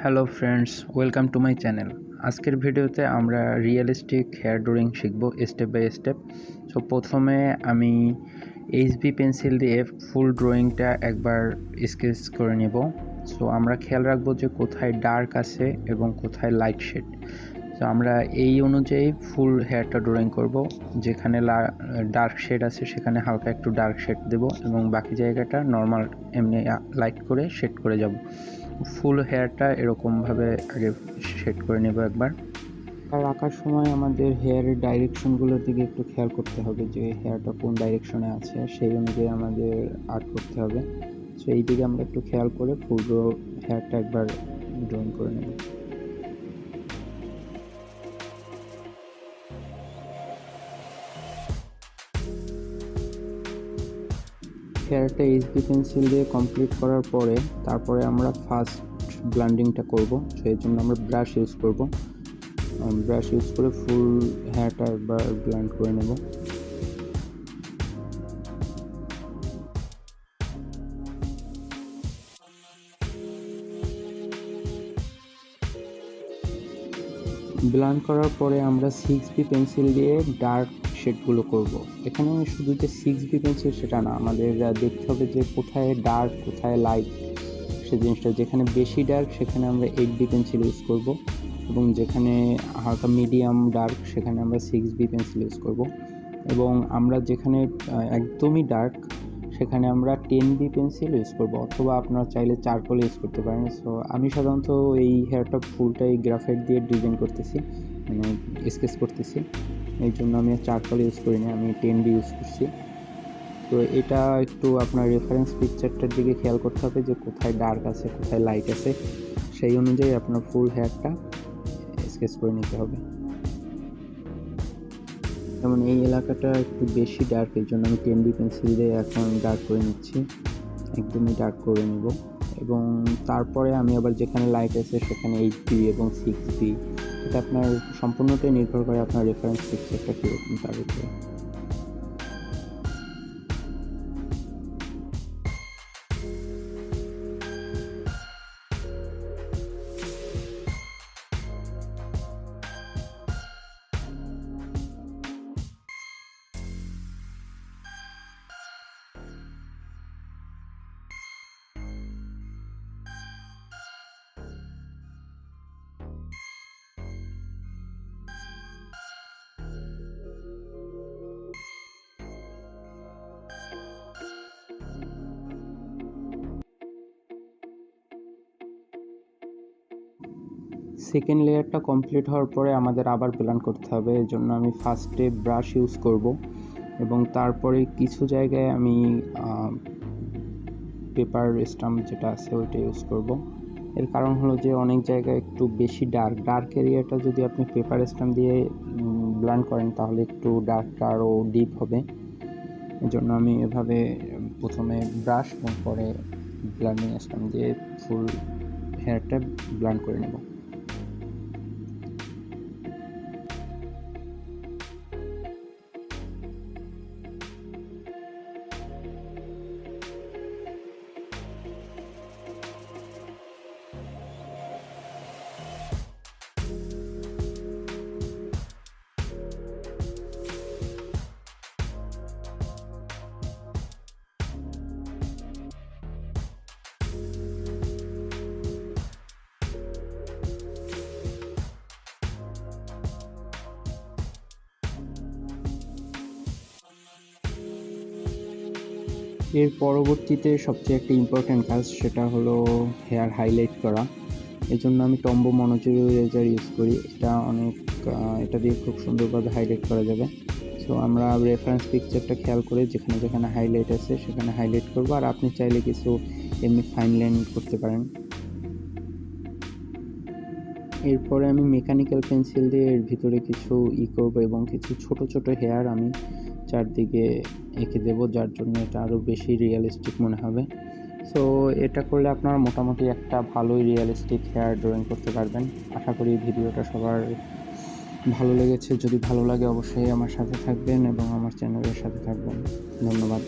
Hello friends, welcome to my channel. আজকের ভিডিওতে আমরা রিয়েলিস্টিক হেয়ার ড্রয়িং শিখব স্টেপ বাই স্টেপ। সো প্রথমে আমি এইচবি পেন্সিল দিয়ে ফুল ড্রয়িংটা একবার স্কেচ করে নেব। সো আমরা খেয়াল রাখবো যে কোথায় ডার্ক আছে এবং কোথায় লাইট শেড। সো আমরা এই অনুযায়ী ফুল হেয়ারটা ড্রয়িং করব। যেখানে ডার্ক শেড আছে সেখানে হালকা একটু ডার্ক শেড দেব এবং বাকি জায়গাটা নর্মাল এমনি লাইট করে শেড করে যাব। ফুল হেয়ারটা এরকমভাবে আগে শেড করে নেব একবার। আর আঁকার সময় আমাদের হেয়ারের ডাইরেকশনগুলোর দিকে একটু খেয়াল করতে হবে যে হেয়ারটা কোন ডাইরেকশনে আছে, সেই অনুযায়ী আমাদের আর্ট করতে হবে। সো এই দিকে আমরা একটু খেয়াল করে ফুল হেয়ারটা একবার ড্রয়িং করে নেব। হেয়ারটা এইচবি পেন্সিল দিয়ে কমপ্লিট করার পরে তারপরে আমরা ফার্স্ট ব্লেন্ডিংটা করব। সো এর জন্য আমরা ব্রাশ ইউজ করব। ব্রাশ ইউজ করে ফুল হেয়ারটা একবার ব্লেন্ড করে নেব। ব্লেন্ড করার পরে আমরা 6B পেন্সিল দিয়ে ডার্ক শেডগুলো করব। এখানে শুধু যে 6B পেন্সিল সেটা না, আমাদের দেখতে হবে যে কোথায় ডার্ক কোথায় লাইট, সে জিনিসটা যেখানে বেশি ডার্ক সেখানে আমরা 8B পেন্সিল ইউজ করব এবং যেখানে হালকা মিডিয়াম ডার্ক সেখানে আমরা 6B পেন্সিল ইউজ করব এবং আমরা যেখানে একদমই ডার্ক সেখানে আমরা 10B পেন্সিল ইউজ করব, অথবা আপনারা চাইলে চারকোল ইউজ করতে পারেন। সো আমি সাধারণত এই হেয়ারটা ফুলটাই গ্রাফাইট দিয়ে ডিজাইন করতেছি, মানে স্কেচ করতেছি, এই জন্য আমি চারকোল ইউজ করি না, আমি 10B ইউজ করছি। তো এটা একটু আপনার রেফারেন্স পিকচারটার দিকে খেয়াল করতে হবে যে কোথায় ডার্ক আছে কোথায় লাইট আছে, সেই অনুযায়ী আপনার ফুল হেয়ারটা স্কেচ করে নিতে হবে। যেমন এই এলাকাটা একটু বেশি ডার্ক, এর জন্য আমি 10B পেন্সিল দিয়ে এখন ডার্ক করে নিচ্ছি, একদমই ডার্ক করে নেব। এবং তারপরে আমি আবার যেখানে লাইট আছে সেখানে 8B এবং 6B, এটা আপনার সম্পূর্ণটাই নির্ভর করে আপনার রেফারেন্স পিকচারটা কীরকম তার উপরে। সেকেন্ড লেয়ারটা কমপ্লিট হওয়ার পরে আমাদের আবার ব্লেন্ড করতে হবে, এর জন্য আমি ফার্স্টে ব্রাশ ইউজ করব এবং তারপরে কিছু জায়গায় আমি পেপার স্টাম্প যেটা আছে ওইটা ইউজ করব। এর কারণ হলো যে অনেক জায়গায় একটু বেশি ডার্ক এরিয়াটা যদি আপনি পেপার স্টাম্প দিয়ে ব্লেন্ড করেন তাহলে একটু ডার্কটা আরও ডিপ হবে। এর জন্য আমি এভাবে প্রথমে ব্রাশ এবং পরে ব্লেন্ডিং স্টাম্প দিয়ে ফুল হেয়ারটা ব্লেন্ড করে নেব। এর পরবর্তীতে সবচেয়ে একটা ইম্পর্ট্যান্ট কাজ, সেটা হলো হেয়ার হাইলাইট করা। এই জন্য আমি টম্বো মনোজেরো ইরেজার ইউজ করি, এটা দিয়ে খুব সুন্দরভাবে হাইলাইট করা যাবে। সো আমরা রেফারেন্স পিকচারটা খেয়াল করে যেখানে যেখানে হাইলাইট আছে সেখানে হাইলাইট করবো, আর আপনি চাইলে কিছু এমনি ফাইন লাইন করতে পারেন। এরপরে আমি মেকানিক্যাল পেন্সিল দিয়ে এর ভিতরে কিছু করবো এবং কিছু ছোট ছোট হেয়ার আমি চারদিকে এঁকে দেবো, যার জন্য এটা আরও বেশি রিয়েলিস্টিক মনে হবে। সো এটা করলে আপনারা মোটামুটি একটা ভালোই রিয়েলিস্টিক হেয়ার ড্রয়িং করতে পারবেন। আশা করি ভিডিওটা সবার ভালো লেগেছে। যদি ভালো লাগে অবশ্যই আমার সাথে থাকবেন এবং আমার চ্যানেলের সাথে থাকবেন। ধন্যবাদ।